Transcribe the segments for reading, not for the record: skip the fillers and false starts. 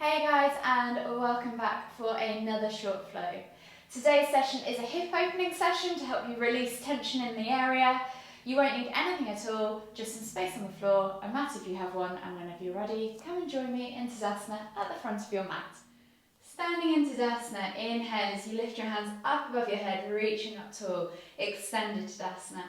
Hey guys, and welcome back for another short flow. Today's session is a hip opening session to help you release tension in the area. You won't need anything at all, just some space on the floor, a mat if you have one, and whenever you're ready, come and join me in Tadasana at the front of your mat. Standing in Tadasana, inhale as you lift your hands up above your head, reaching up tall, extended Tadasana.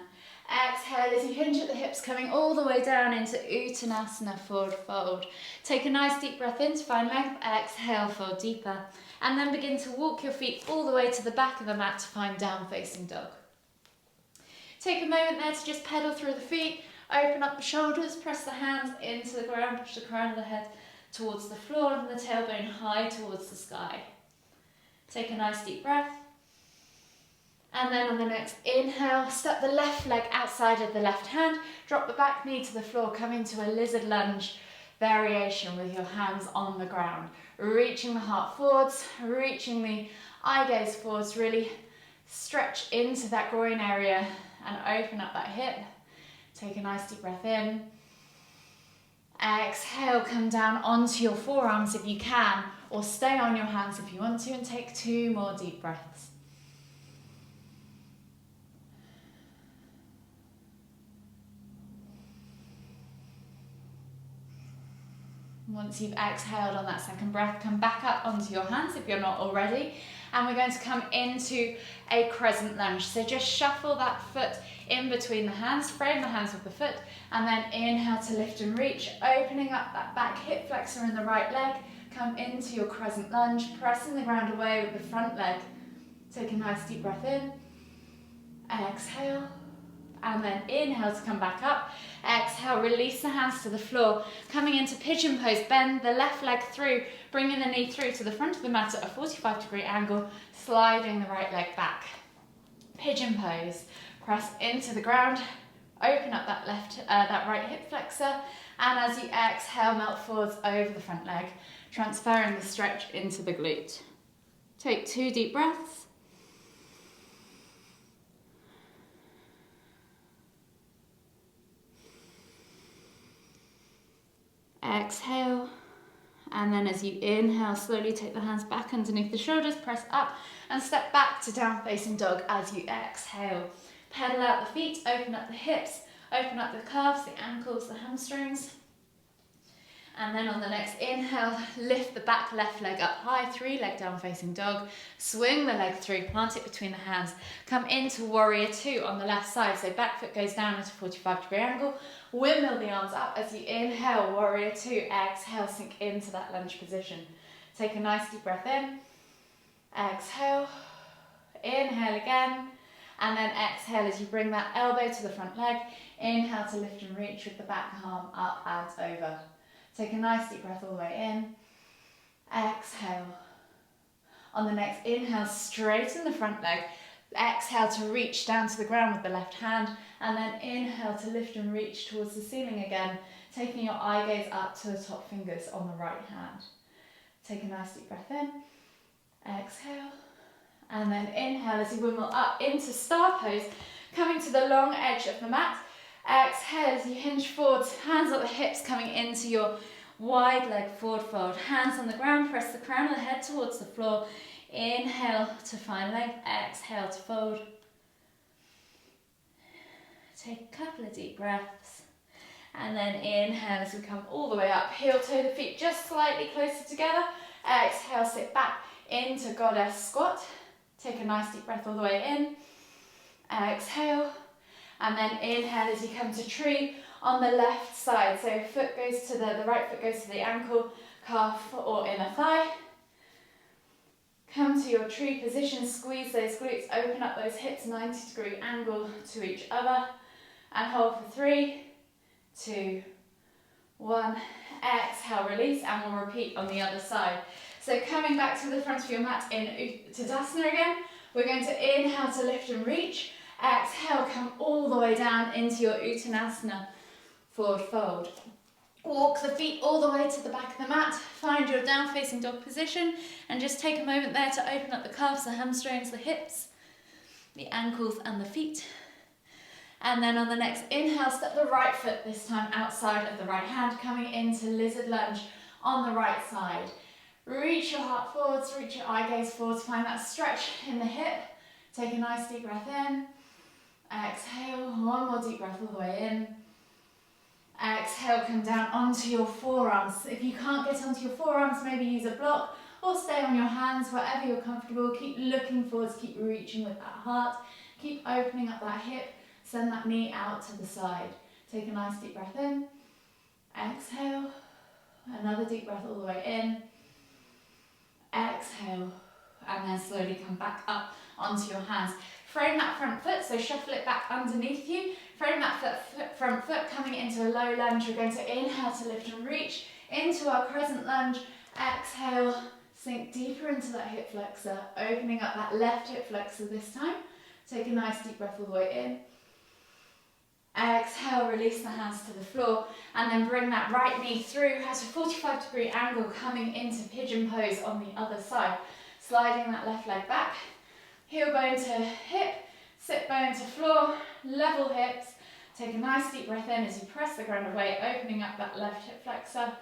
Exhale as you hinge at the hips, coming all the way down into Uttanasana, forward fold. Take a nice deep breath in to find length, exhale, fold deeper. And then begin to walk your feet all the way to the back of the mat to find down facing dog. Take a moment there to just pedal through the feet, open up the shoulders, press the hands into the ground, push the crown of the head towards the floor and the tailbone high towards the sky. Take a nice deep breath. And then on the next inhale, step the left leg outside of the left hand, drop the back knee to the floor, come into a lizard lunge variation with your hands on the ground. Reaching the heart forwards, reaching the eye gaze forwards, really stretch into that groin area and open up that hip. Take a nice deep breath in. Exhale, come down onto your forearms if you can, or stay on your hands if you want to, and take 2 more deep breaths. Once you've exhaled on that second breath, come back up onto your hands if you're not already. And we're going to come into a crescent lunge. So just shuffle that foot in between the hands, frame the hands with the foot, and then inhale to lift and reach, opening up that back hip flexor in the right leg. Come into your crescent lunge, pressing the ground away with the front leg. Take a nice deep breath in. Exhale. And then inhale to come back up. Exhale, release the hands to the floor. Coming into pigeon pose, bend the left leg through, bringing the knee through to the front of the mat at a 45-degree angle, sliding the right leg back. Pigeon pose, press into the ground, open up that right hip flexor, and as you exhale, melt forwards over the front leg, transferring the stretch into the glute. Take 2 deep breaths. Exhale, and then as you inhale, slowly take the hands back underneath the shoulders, press up and step back to down facing dog as you exhale. Pedal out the feet, open up the hips, open up the calves, the ankles, the hamstrings. And then on the next inhale, lift the back left leg up high, 3 leg down facing dog, swing the leg through, plant it between the hands, come into warrior 2 on the left side, so back foot goes down at a 45-degree angle, windmill the arms up as you inhale, warrior 2, exhale, sink into that lunge position. Take a nice deep breath in, exhale, inhale again, and then exhale as you bring that elbow to the front leg, inhale to lift and reach with the back arm up and over. Take a nice deep breath all the way in. Exhale. On the next inhale, straighten the front leg. Exhale to reach down to the ground with the left hand. And then inhale to lift and reach towards the ceiling again, taking your eye gaze up to the top fingers on the right hand. Take a nice deep breath in. Exhale. And then inhale as you windmill up into star pose, coming to the long edge of the mat. Exhale as you hinge forwards, hands at the hips coming into your wide leg forward fold. Hands on the ground, press the crown of the head towards the floor. Inhale to find length, exhale to fold. Take a couple of deep breaths. And then inhale as we come all the way up. Heel toe the feet just slightly closer together. Exhale, sit back into goddess squat. Take a nice deep breath all the way in. Exhale. And then inhale as you come to tree on the left side. So foot goes to the right foot goes to the ankle, calf or inner thigh. Come to your tree position, squeeze those glutes, open up those hips, 90-degree angle to each other. And hold for 3, 2, 1. Exhale, release, and we'll repeat on the other side. So coming back to the front of your mat in Tadasana again, we're going to inhale to lift and reach. Exhale, come all the way down into your Uttanasana, forward fold. Walk the feet all the way to the back of the mat, find your down facing dog position, and just take a moment there to open up the calves, the hamstrings, the hips, the ankles and the feet. And then on the next inhale, step the right foot this time outside of the right hand, coming into lizard lunge on the right side. Reach your heart forwards, reach your eye gaze forwards, find that stretch in the hip. Take a nice deep breath in. Exhale, one more deep breath all the way in. Exhale, come down onto your forearms. If you can't get onto your forearms, maybe use a block or stay on your hands, wherever you're comfortable. Keep looking forwards, keep reaching with that heart. Keep opening up that hip, send that knee out to the side. Take a nice deep breath in. Exhale, another deep breath all the way in. Exhale, and then slowly come back up onto your hands. Frame that front foot, so shuffle it back underneath you. Frame that front foot coming into a low lunge. We're going to inhale to lift and reach into our crescent lunge. Exhale, sink deeper into that hip flexor, opening up that left hip flexor this time. Take a nice deep breath all the way in. Exhale, release the hands to the floor, and then bring that right knee through at a 45-degree angle, coming into pigeon pose on the other side. Sliding that left leg back, heel bone to hip, sit bone to floor, level hips. Take a nice deep breath in as you press the ground away, opening up that left hip flexor.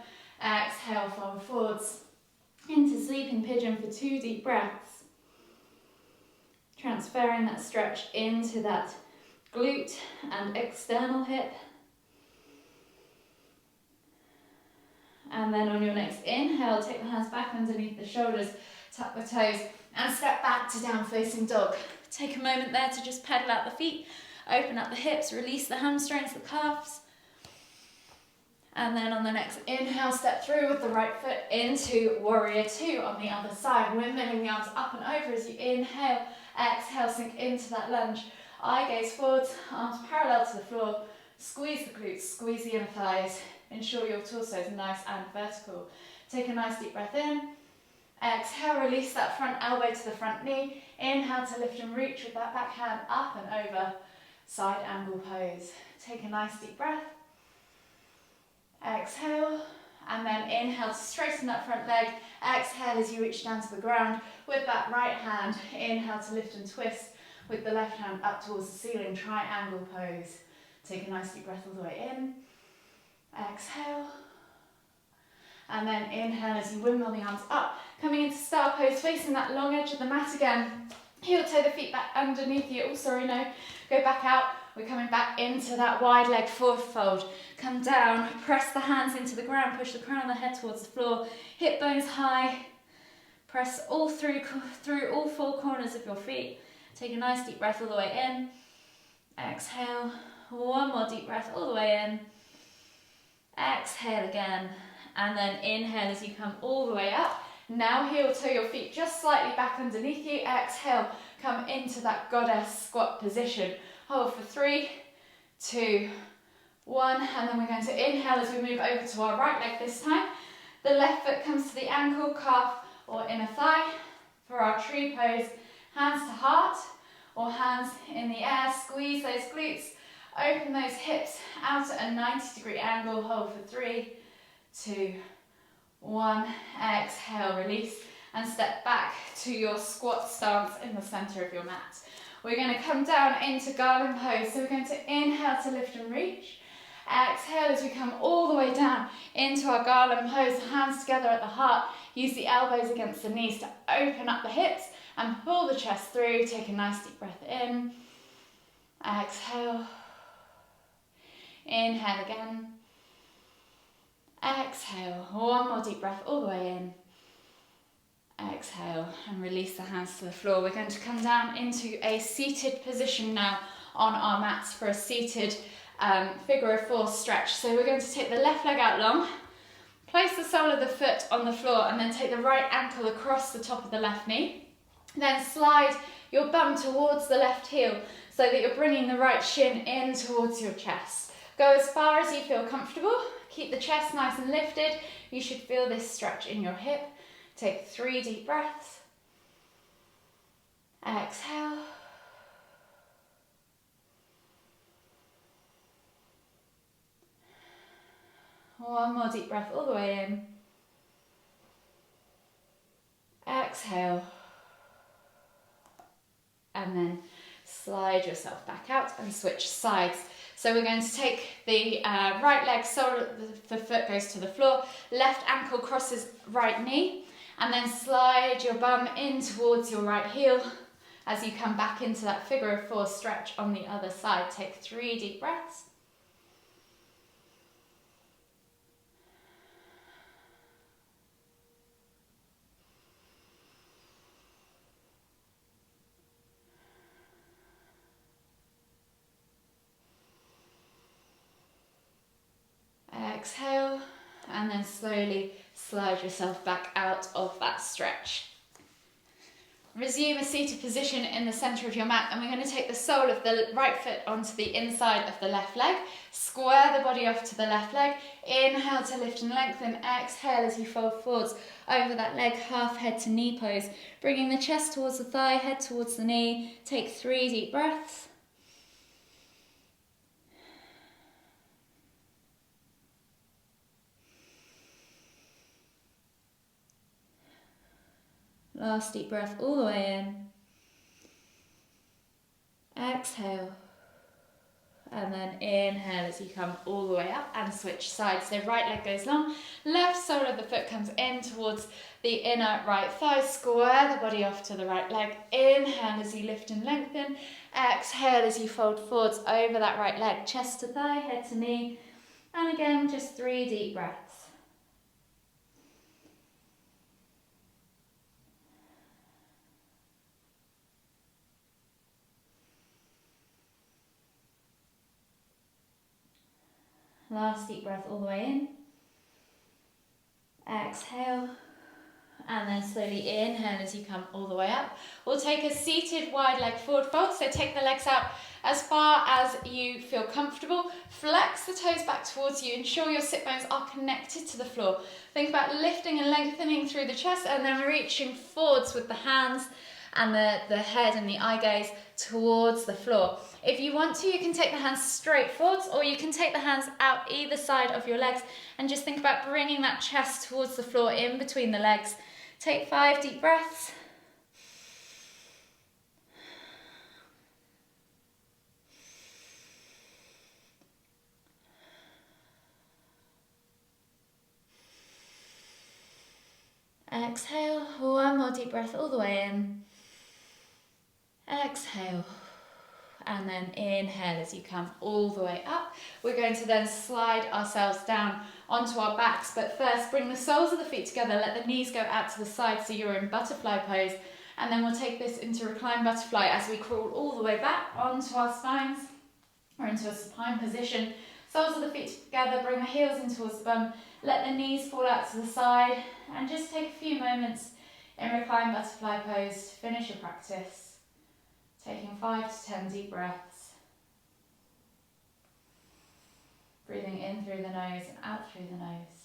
Exhale, fold forwards into sleeping pigeon for 2 deep breaths. Transferring that stretch into that glute and external hip. And then on your next inhale, take the hands back underneath the shoulders, tuck the toes, and step back to down facing dog. Take a moment there to just pedal out the feet, open up the hips, release the hamstrings, the calves. And then on the next inhale, step through with the right foot into warrior 2 on the other side, windmilling the arms up and over as you inhale. Exhale, sink into that lunge. Eye gaze forwards, arms parallel to the floor. Squeeze the glutes, squeeze the inner thighs. Ensure your torso is nice and vertical. Take a nice deep breath in. Exhale, release that front elbow to the front knee. Inhale to lift and reach with that back hand up and over. Side angle pose. Take a nice deep breath. Exhale, and then inhale to straighten that front leg. Exhale as you reach down to the ground with that right hand. Inhale to lift and twist with the left hand up towards the ceiling, triangle pose. Take a nice deep breath all the way in. Exhale. And then inhale as you windmill the arms up, coming into star pose, facing that long edge of the mat again. Heel toe the feet back underneath you. Oh, sorry, no. Go back out. We're coming back into that wide leg forward fold. Come down, press the hands into the ground, push the crown of the head towards the floor. Hip bones high. Press all through all 4 corners of your feet. Take a nice deep breath all the way in. Exhale. One more deep breath all the way in. Exhale again. And then inhale as you come all the way up. Now heel toe your feet just slightly back underneath you. Exhale, come into that goddess squat position. Hold for 3, 2, 1. And then we're going to inhale as we move over to our right leg this time. The left foot comes to the ankle, calf or inner thigh for our tree pose. Hands to heart or hands in the air. Squeeze those glutes. Open those hips out at a 90-degree angle. Hold for 3, 2, 1. Exhale, release, and step back to your squat stance in the center of your mat. We're going to come down into garland pose. So we're going to inhale to lift and reach. Exhale as we come all the way down into our garland pose. Hands together at the heart. Use the elbows against the knees to open up the hips and pull the chest through. Take a nice deep breath in. Exhale. Inhale again. Exhale. One more deep breath all the way in. Exhale and release the hands to the floor. We're going to come down into a seated position now on our mats for a seated figure of 4 stretch. So we're going to take the left leg out long, place the sole of the foot on the floor, and then take the right ankle across the top of the left knee. Then slide your bum towards the left heel so that you're bringing the right shin in towards your chest. Go as far as you feel comfortable. Keep the chest nice and lifted. You should feel this stretch in your hip. Take 3 deep breaths. Exhale. One more deep breath all the way in. Exhale. And then slide yourself back out and switch sides. So we're going to take the right leg, sole of the foot goes to the floor, left ankle crosses right knee, And then slide your bum in towards your right heel as you come back into that figure of four stretch on the other side. Take 3 deep breaths. Exhale, and then slowly slide yourself back out of that stretch. Resume a seated position in the centre of your mat, and we're going to take the sole of the right foot onto the inside of the left leg. Square the body off to the left leg. Inhale to lift and lengthen. Exhale as you fold forwards over that leg, half head to knee pose. Bringing the chest towards the thigh, head towards the knee. Take 3 deep breaths. Last deep breath all the way in. Exhale. And then inhale as you come all the way up and switch sides. So right leg goes long, left sole of the foot comes in towards the inner right thigh. Square the body off to the right leg. Inhale as you lift and lengthen. Exhale as you fold forwards over that right leg. Chest to thigh, head to knee. And again, just 3 deep breaths. Last deep breath all the way in. Exhale. And then slowly inhale as you come all the way up. We'll take a seated wide leg forward fold. So take the legs out as far as you feel comfortable. Flex the toes back towards you. Ensure your sit bones are connected to the floor. Think about lifting and lengthening through the chest and then reaching forwards with the hands and the head and the eye gaze towards the floor. If you want to, you can take the hands straight forwards, or you can take the hands out either side of your legs and just think about bringing that chest towards the floor in between the legs. Take 5 deep breaths. Exhale, 1 more deep breath all the way in. Exhale, and then inhale as you come all the way up. We're going to then slide ourselves down onto our backs, but first bring the soles of the feet together, let the knees go out to the side so you're in butterfly pose, and then we'll take this into reclined butterfly as we crawl all the way back onto our spines or into a supine position. Soles of the feet together, bring the heels in towards the bum, let the knees fall out to the side, and just take a few moments in reclined butterfly pose to finish your practice. Taking 5 to 10 deep breaths. Breathing in through the nose and out through the nose.